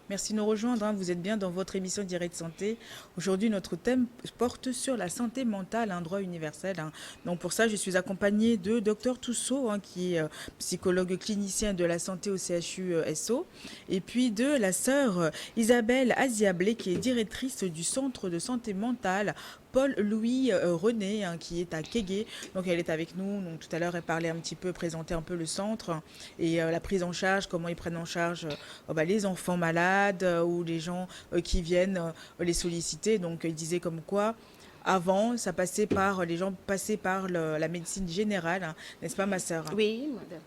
Merci de nous rejoindre, hein. Vous êtes bien dans votre émission Direct Santé. Aujourd'hui, notre thème porte sur la santé mentale, un droit universel, hein. Donc pour ça, je suis accompagnée de Dr Toussaint, hein, qui est psychologue clinicien de la santé au CHU SO, et puis de la sœur Isabelle Aziablé, qui est directrice du centre de santé mentale Paul-Louis René, hein, qui est à Kégué. Donc elle est avec nous. Donc tout à l'heure, elle parlait un petit peu, présentait un peu le centre et la prise en charge, comment ils prennent en charge les enfants malades ou les gens qui viennent les solliciter. Donc il disait comme quoi avant, ça passait par, les gens passaient par la médecine générale, hein, n'est-ce pas ma sœur? Oui, madame.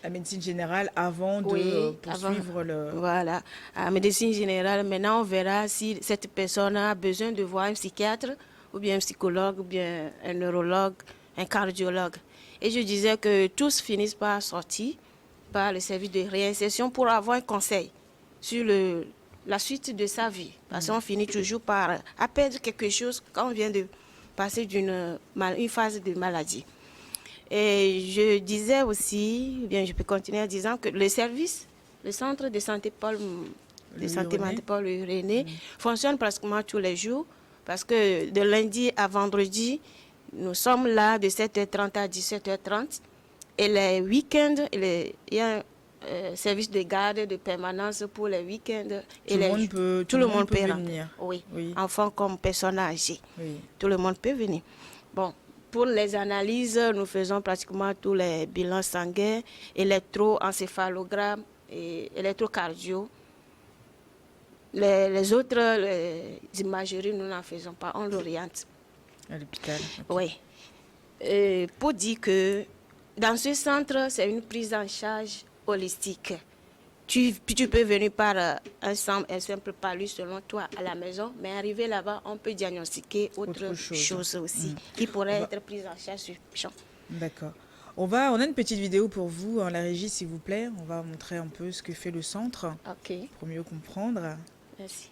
La médecine générale avant de Oui, avant. poursuivre le... Voilà. À médecine générale, maintenant, on verra si cette personne a besoin de voir un psychiatre, ou bien un psychologue, ou bien un neurologue, un cardiologue. Et je disais que tous finissent par sortir par le service de réinsertion pour avoir un conseil sur la suite de sa vie. Parce qu'on finit toujours par perdre quelque chose quand on vient de passer une phase de maladie. Et je disais aussi, bien je peux continuer en disant que le centre de santé Louis René. Paul René fonctionne pratiquement tous les jours parce que de lundi à vendredi, nous sommes là de 7h30 à 17h30 et les week-ends, il y a un service de garde de permanence pour les week-ends et Tout le monde peut peut rentrer. venir. Oui, Oui, enfants comme personnes âgées. oui. Tout le monde peut venir. Bon, pour les analyses, nous faisons pratiquement tous les bilans sanguins, électroencéphalogramme et électrocardio. Les autres les imageries, nous n'en faisons pas, on l'oriente. À l'hôpital. Ok. Oui. Pour dire que dans ce centre, c'est une prise en charge holistique. Tu peux venir par un simple palu selon toi à la maison, mais arrivé là-bas, on peut diagnostiquer autre chose aussi qui On pourrait va... être prise en charge sur champ. D'accord. On a une petite vidéo pour vous, hein, la régie, s'il vous plaît. On va montrer un peu ce que fait le centre Ok, pour mieux comprendre. merci.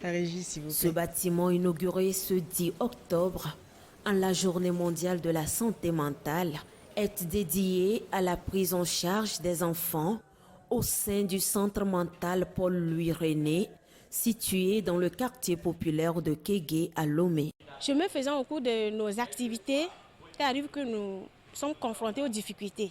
La régie, s'il vous Ce plaît. bâtiment inauguré ce 10 octobre, en la journée mondiale de la santé mentale, est dédié à la prise en charge des enfants au sein du centre mental Paul-Louis René, situé dans le quartier populaire de Kégué à Lomé. Chemin faisant au cours de nos activités, il arrive que nous sommes confrontés aux difficultés.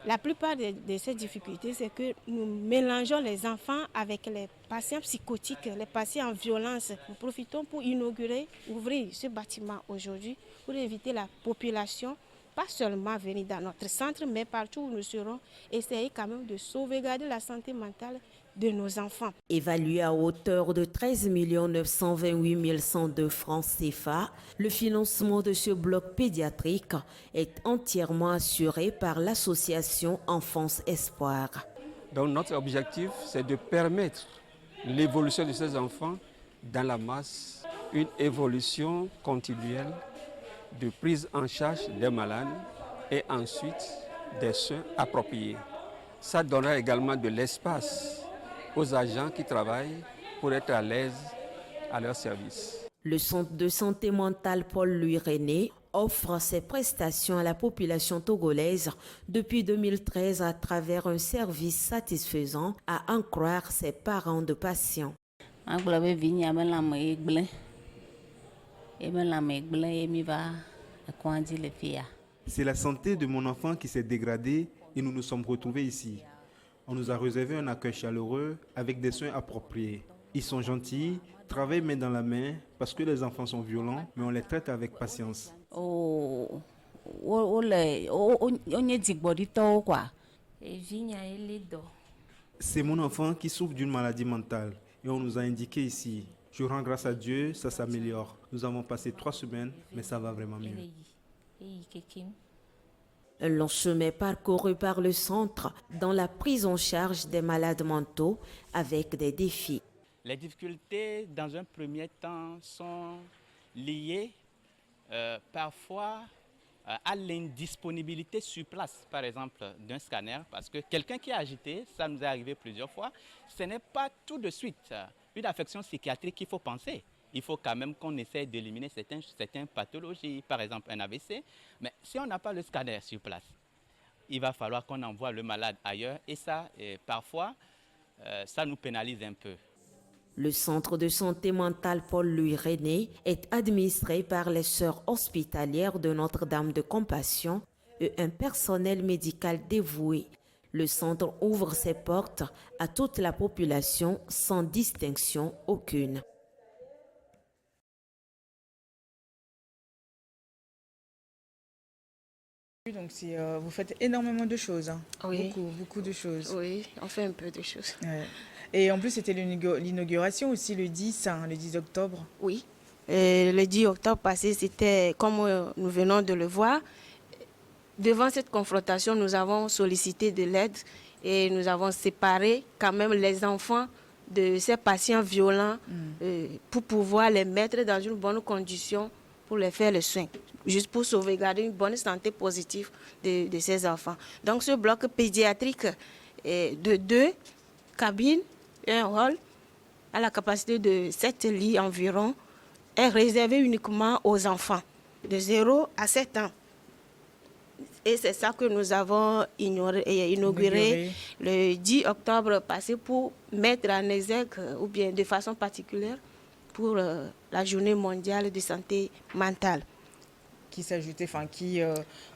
La plupart de ces difficultés, c'est que nous mélangeons les enfants avec les patients psychotiques, les patients en violence. Nous profitons pour ouvrir ce bâtiment aujourd'hui pour inviter la population, pas seulement à venir dans notre centre, mais partout où nous serons, essayer quand même de sauvegarder la santé mentale de nos enfants. Évalué à hauteur de 13 928 102 francs CFA, le financement de ce bloc pédiatrique est entièrement assuré par l'association Enfance Espoir. Donc notre objectif, c'est de permettre l'évolution de ces enfants dans la masse, une évolution continuelle de prise en charge des malades et ensuite des soins appropriés. Ça donnera également de l'espace aux agents qui travaillent pour être à l'aise à leur service. Le centre de santé mentale Paul-Louis René offre ses prestations à la population togolaise depuis 2013 à travers un service satisfaisant à en croire ses parents de patients. C'est la santé de mon enfant qui s'est dégradée et nous nous sommes retrouvés ici. On nous a réservé un accueil chaleureux avec des soins appropriés. Ils sont gentils, travaillent main dans la main parce que les enfants sont violents, mais on les traite avec patience. C'est mon enfant qui souffre d'une maladie mentale et on nous a indiqué ici. Je rends grâce à Dieu, ça s'améliore. Nous avons passé 3 semaines, mais ça va vraiment mieux. Un long chemin parcouru par le centre dans la prise en charge des malades mentaux avec des défis. Les difficultés, dans un premier temps, sont liées parfois à l'indisponibilité sur place, par exemple, d'un scanner, parce que quelqu'un qui est agité, ça nous est arrivé plusieurs fois, ce n'est pas tout de suite une affection psychiatrique qu'il faut penser. Il faut quand même qu'on essaie d'éliminer certaines pathologies, par exemple un AVC. Mais si on n'a pas le scanner sur place, il va falloir qu'on envoie le malade ailleurs. Et ça, parfois, ça nous pénalise un peu. Le centre de santé mentale Paul-Louis René est administré par les sœurs hospitalières de Notre-Dame de Compassion et un personnel médical dévoué. Le centre ouvre ses portes à toute la population sans distinction aucune. Donc vous faites énormément de choses, hein. Oui. Beaucoup de choses. Oui, on fait un peu de choses. Ouais. Et en plus, c'était l'inauguration aussi le 10, hein, le 10 octobre. Oui. Et le 10 octobre passé, c'était comme nous venons de le voir. Devant cette confrontation, nous avons sollicité de l'aide et nous avons séparé quand même les enfants de ces patients violents pour pouvoir les mettre dans une bonne condition pour les faire les soins, juste pour sauvegarder une bonne santé positive de ces enfants. Donc ce bloc pédiatrique est de 2 cabines et un hall à la capacité de 7 lits environ est réservé uniquement aux enfants de 0 à 7 ans. Et c'est ça que nous avons inauguré le 10 octobre passé pour mettre en exergue, ou bien de façon particulière, pour la journée mondiale de santé mentale. Qui s'ajoutait, enfin qui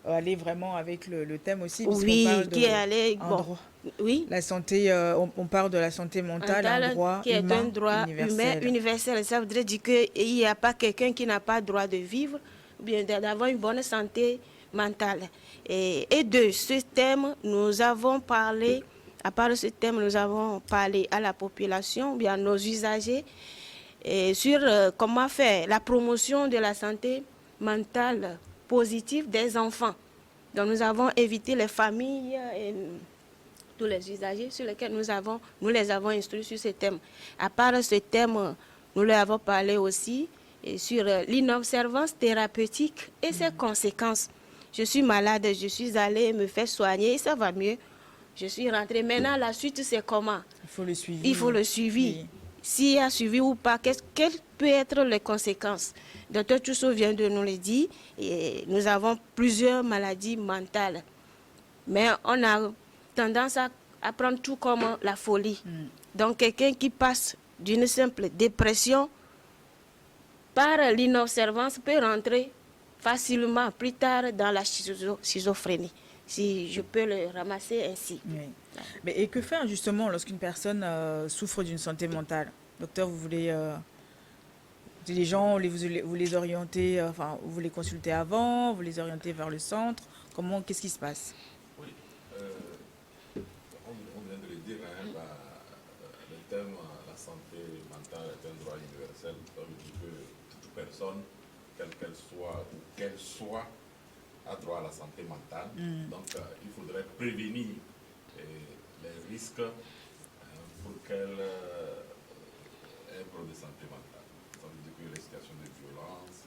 allait vraiment avec le thème aussi. Oui, parle qui allait... Bon, oui. La santé, on parle de la santé mentale, un droit qui est humain, un droit humain universel. Ça voudrait dire qu'il n'y a pas quelqu'un qui n'a pas le droit de vivre, ou bien d'avoir une bonne santé mentale. Et de ce thème, nous avons parlé, à part de ce thème, nous avons parlé à la population, ou bien à nos usagers, et sur comment faire la promotion de la santé mentale positive des enfants. Donc nous avons invité les familles et tous les usagers sur lesquels nous les avons instruits sur ce thème. À part ce thème, nous leur avons parlé aussi sur l'inobservance thérapeutique et ses conséquences. Je suis malade, je suis allée me faire soigner, ça va mieux. Je suis rentrée. Maintenant, la suite, c'est comment? Il faut le suivi. Il faut le suivi. Oui. S'il y a suivi ou pas, quelles peuvent être les conséquences? Dr Tusso vient de nous le dire. Et nous avons plusieurs maladies mentales. Mais on a tendance à prendre tout comme la folie. Donc, quelqu'un qui passe d'une simple dépression par l'inobservance peut rentrer facilement plus tard dans la schizophrénie, si je peux le ramasser ainsi. Oui. Mais et que faire justement lorsqu'une personne souffre d'une santé mentale? Docteur, vous voulez... les gens, vous les orientez, enfin, vous les consultez avant, vous les orientez vers le centre. Qu'est-ce qui se passe? Oui, on vient de le dire, hein, le thème la santé mentale est un droit universel. Ça veut dire que toute personne, quelle qu'elle soit, a droit à la santé mentale. Donc, il faudrait prévenir les risques pour qu'elle ait un problème de santé mentale. Ça veut dire que les situations de violence,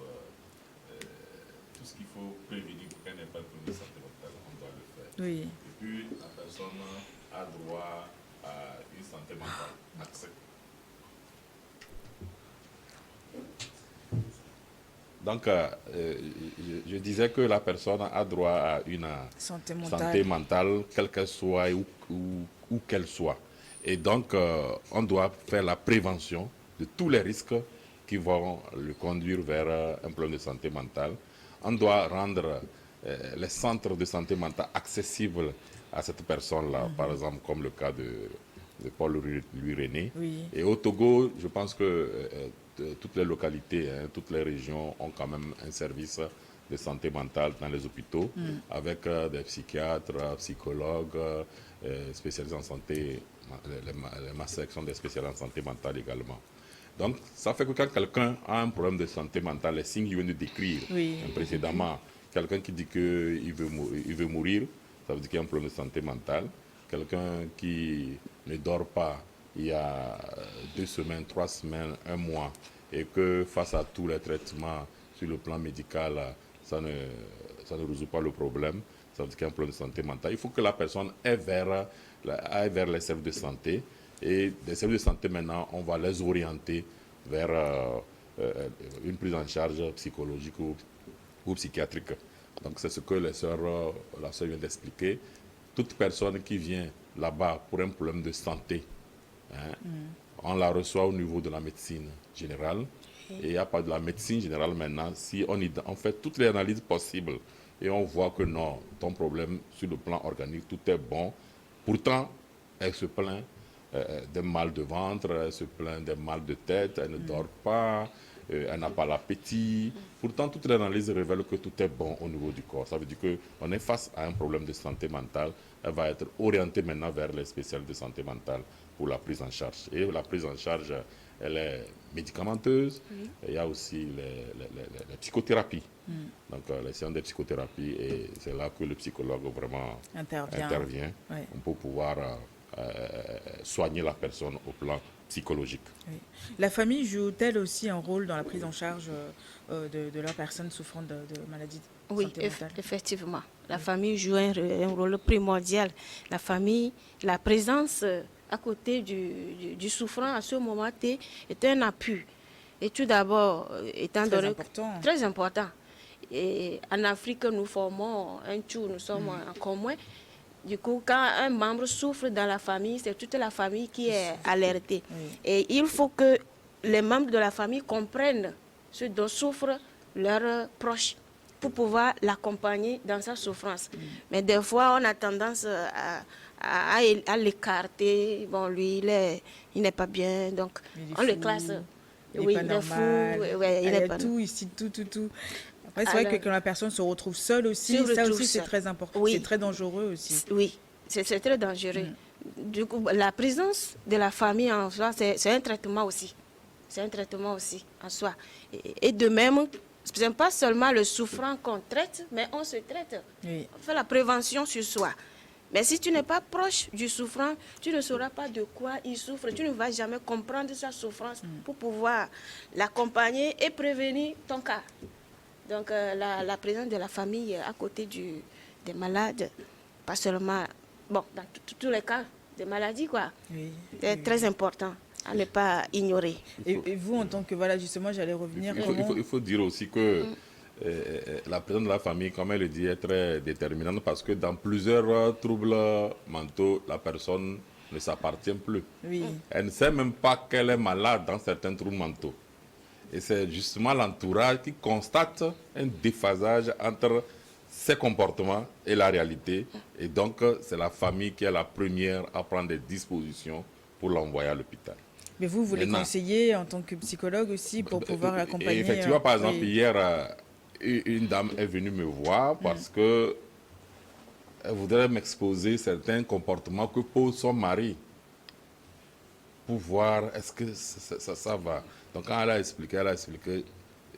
tout ce qu'il faut prévenir pour qu'elle n'ait pas de problème de santé mentale, on doit le faire. Oui. Et puis, la personne a droit à une santé mentale accès. Donc, je disais que la personne a droit à une santé mentale, quelle qu'elle soit où qu'elle soit. Et donc, on doit faire la prévention de tous les risques qui vont le conduire vers un problème de santé mentale. On doit rendre les centres de santé mentale accessibles à cette personne-là, par exemple, comme le cas de Paul-Louis René. Oui. Et au Togo, je pense que toutes les localités, toutes les régions ont quand même un service de santé mentale dans les hôpitaux, avec des psychiatres, psychologues, spécialisés en santé, les sections des spécialistes en santé mentale également. Donc, ça fait que quand quelqu'un a un problème de santé mentale, les signes que je viens de décrire précédemment, quelqu'un qui dit qu'il veut mourir, ça veut dire qu'il y a un problème de santé mentale. Quelqu'un qui ne dort pas il y a 2 semaines, 3 semaines, 1 mois, et que face à tous les traitements sur le plan médical, ça ne résout pas le problème, ça veut dire qu'il y a un problème de santé mentale. Il faut que la personne aille vers les services de santé. Et les services de santé, maintenant, on va les orienter vers une prise en charge psychologique ou psychiatrique. Donc, c'est ce que la sœur vient d'expliquer. Toute personne qui vient là-bas pour un problème de santé hein. On la reçoit au niveau de la médecine générale. Et à part de la médecine générale maintenant, si on fait toutes les analyses possibles et on voit que non, ton problème sur le plan organique, tout est bon. Pourtant, elle se plaint des mal de ventre, elle se plaint des mal de tête, elle ne dort pas, elle n'a pas l'appétit. Pourtant, toutes les analyses révèlent que tout est bon au niveau du corps. Ça veut dire qu'on est face à un problème de santé mentale. Elle va être orientée maintenant vers les spécialistes de santé mentale pour la prise en charge. Et la prise en charge, elle est médicamenteuse. Il y a aussi les psychothérapies. Donc, les séances de psychothérapie, et c'est là que le psychologue vraiment intervient Ouais. pour pouvoir soigner la personne au plan psychologique. Oui. La famille joue-t-elle aussi un rôle dans la prise en charge de leurs personnes souffrant de maladies de Oui, santé mentale? effectivement. La famille joue un rôle primordial. La famille, la présence à côté du souffrant à ce moment T est un appui. Et tout d'abord, étant Très donné important. très important. Et en Afrique, nous formons un tout, nous sommes en commun. Du coup, quand un membre souffre dans la famille, c'est toute la famille qui est alertée. Oui. Et il faut que les membres de la famille comprennent ce dont souffrent leurs proches pour pouvoir l'accompagner dans sa souffrance. Mais des fois, on a tendance à l'écarter. Bon, lui, il n'est pas bien, donc Il est on le fou, classe. Il Oui, n'est pas il est fou. normal. Ouais, il Il y n'est a pas tout ici, tout. Après, c'est vrai Alors, que quand la personne se retrouve seule aussi, se ça retrouve aussi, c'est seule. très important. Oui. C'est très dangereux aussi. Oui, c'est très dangereux. Du coup, la présence de la famille en soi, c'est un traitement aussi. C'est un traitement aussi en soi. Et de même, ce n'est pas seulement le souffrant qu'on traite, mais on se traite. Oui. On fait la prévention sur soi. Mais si tu n'es pas proche du souffrant, tu ne sauras pas de quoi il souffre. Tu ne vas jamais comprendre sa souffrance pour pouvoir l'accompagner et prévenir ton cas. Donc, la présence de la famille à côté des malades, pas seulement, bon, dans tous les cas de maladies, quoi, Oui. c'est très important à ne pas ignorer. Et vous, en tant que, voilà, justement, j'allais revenir. Il faut dire aussi que la présence de la famille, comme elle le dit, est très déterminante parce que dans plusieurs troubles mentaux, la personne ne s'appartient plus. Oui. Elle ne sait même pas qu'elle est malade dans certains troubles mentaux. Et c'est justement l'entourage qui constate un déphasage entre ses comportements et la réalité. Et donc, c'est la famille qui est la première à prendre des dispositions pour l'envoyer à l'hôpital. Mais vous les Maintenant, conseillez en tant que psychologue aussi pour pouvoir l'accompagner. Effectivement, par exemple, oui. hier, une dame est venue me voir parce que elle voudrait m'exposer certains comportements que pose son mari pour voir est-ce que ça va. Donc, quand elle a expliqué,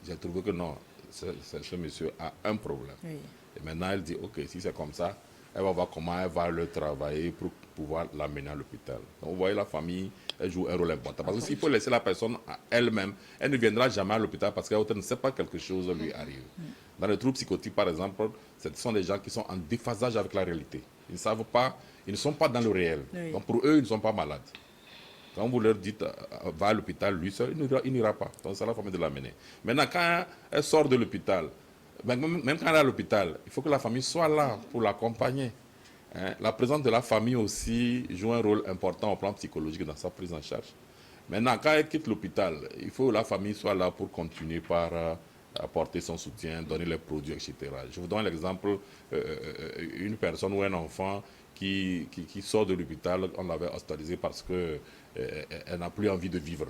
j'ai trouvé que non, ce monsieur a un problème. Oui. Et maintenant, elle dit, OK, si c'est comme ça, elle va voir comment elle va le travailler pour pouvoir l'amener à l'hôpital. Donc, vous voyez, la famille, elle joue un rôle important. Parce que s'il faut laisser la personne à elle-même, elle ne viendra jamais à l'hôpital parce qu'elle ne sait pas que quelque chose lui arrive. Dans les troubles psychotiques, par exemple, ce sont des gens qui sont en déphasage avec la réalité. Ils ne savent pas, ils ne sont pas dans le réel. Oui. Donc, pour eux, ils ne sont pas malades. Quand vous leur dites, va à l'hôpital, lui seul, il n'ira pas. Donc, c'est la famille de l'amener. Maintenant, quand elle sort de l'hôpital, même quand elle est à l'hôpital, il faut que la famille soit là pour l'accompagner. Hein. La présence de la famille aussi joue un rôle important au plan psychologique dans sa prise en charge. Maintenant, quand elle quitte l'hôpital, il faut que la famille soit là pour continuer par apporter son soutien, donner les produits, etc. Je vous donne l'exemple, une personne ou un enfant qui sort de l'hôpital, on l'avait hospitalisé parce qu'elle n'a plus envie de vivre.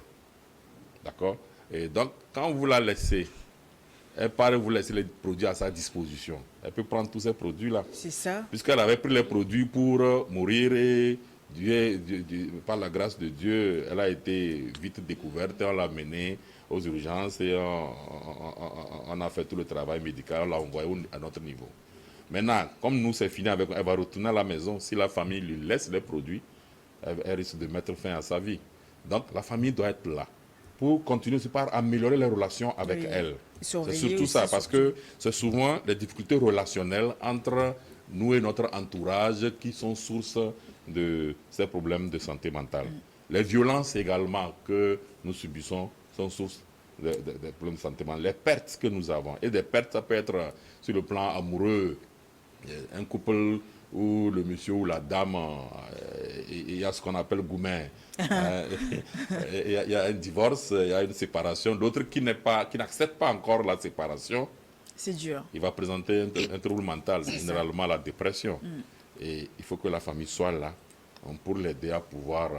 D'accord? Et donc, quand vous la laissez, elle part vous laisser les produits à sa disposition. Elle peut prendre tous ces produits-là. C'est ça. Puisqu'elle avait pris les produits pour mourir et par la grâce de Dieu, elle a été vite découverte. On l'a menée aux urgences et on a fait tout le travail médical. On l'a envoyée à notre niveau. Maintenant, comme nous, c'est fini avec elle va retourner à la maison. Si la famille lui laisse les produits, elle risque de mettre fin à sa vie. Donc, la famille doit être là pour continuer par améliorer les relations avec elle. C'est surtout ça, parce que c'est souvent les difficultés relationnelles entre nous et notre entourage qui sont source de ces problèmes de santé mentale. Les violences également que nous subissons sont source des problèmes de santé mentale. Les pertes que nous avons, et des pertes, ça peut être sur le plan amoureux. Un couple où le monsieur ou la dame, il y a ce qu'on appelle goumen. Il y a un divorce, il y a une séparation. D'autres qui n'acceptent pas encore la séparation. C'est dur. Il va présenter un trouble mental, généralement la dépression. Et il faut que la famille soit là pour l'aider à pouvoir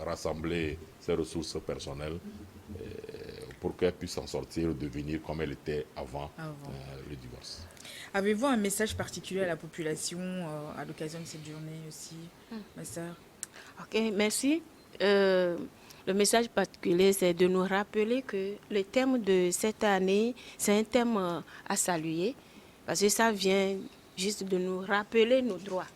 rassembler ses ressources personnelles pour qu'elle puisse s'en sortir, devenir comme elle était avant. Le divorce. Avez-vous un message particulier à la population à l'occasion de cette journée aussi, ma sœur? Ok, merci. Le message particulier, c'est de nous rappeler que le thème de cette année, c'est un thème à saluer, parce que ça vient juste de nous rappeler nos droits.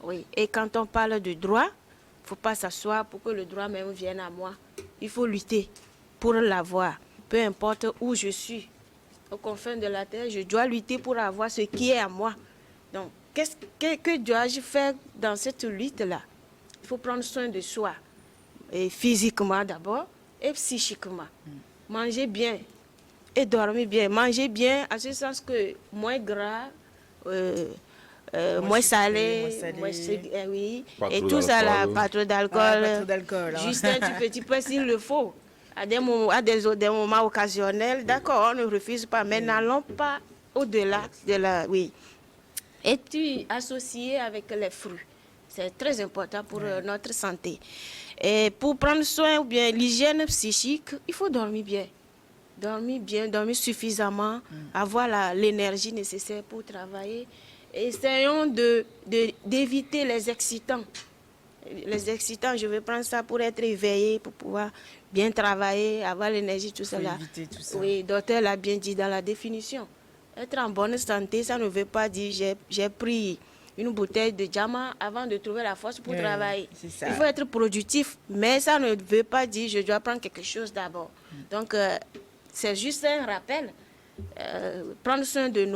Oui. Et quand on parle de droit, il ne faut pas s'asseoir pour que le droit même vienne à moi. Il faut lutter pour l'avoir, peu importe où je suis. Aux confins de la terre, je dois lutter pour avoir ce qui est à moi. Donc, que dois-je faire dans cette lutte-là? Il faut prendre soin de soi, et physiquement d'abord, et psychiquement. Manger bien et dormir bien. Manger bien, en ce sens que moins gras, moins salé, oui. Et tout ça là, pas trop d'alcool. Juste un petit peu s'il le faut. À des moments occasionnels, d'accord, on ne refuse pas, mais n'allons pas au-delà de la... Oui. Et puis, associé avec les fruits. C'est très important pour notre santé. Et pour prendre soin, ou bien l'hygiène psychique, il faut dormir bien. Dormir bien, dormir suffisamment, avoir l'énergie nécessaire pour travailler. Essayons d'éviter les excitants. Les excitants, je vais prendre ça pour être éveillé, pour pouvoir bien travailler, avoir l'énergie, tout ça là. Tout ça. Oui, le docteur l'a bien dit dans la définition. Être en bonne santé, ça ne veut pas dire j'ai pris une bouteille de diamant avant de trouver la force pour travailler. Il faut être productif, mais ça ne veut pas dire je dois prendre quelque chose d'abord. Donc, c'est juste un rappel. Prendre soin de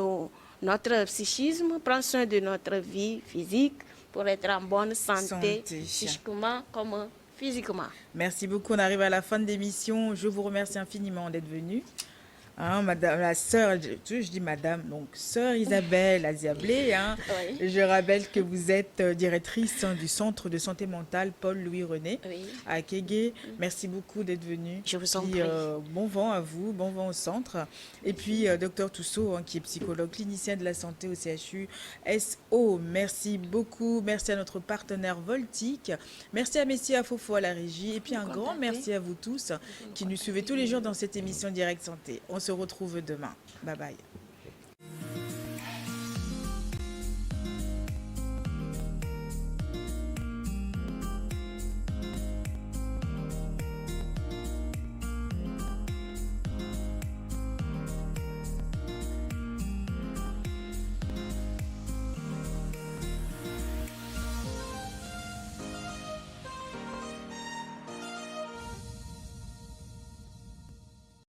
notre psychisme, prendre soin de notre vie physique, pour être en bonne santé. Psychiquement comme physiquement. Merci beaucoup. On arrive à la fin de l'émission. Je vous remercie infiniment d'être venu. Madame, la sœur, je dis madame, donc sœur Isabelle Aziablé. Oui. Je rappelle que vous êtes directrice du centre de santé mentale Paul-Louis René à Kégué. Merci beaucoup d'être venue. Je vous en prie. Bon vent à vous, bon vent au centre. Et puis, docteur Toussault, qui est psychologue clinicien de la santé au CHU SO. Merci beaucoup. Merci à notre partenaire Voltic. Merci à Messie Afofo à la régie. Et puis, un grand merci à vous tous qui nous suivez tous les jours dans cette émission Direct Santé. On se retrouve demain. Bye bye.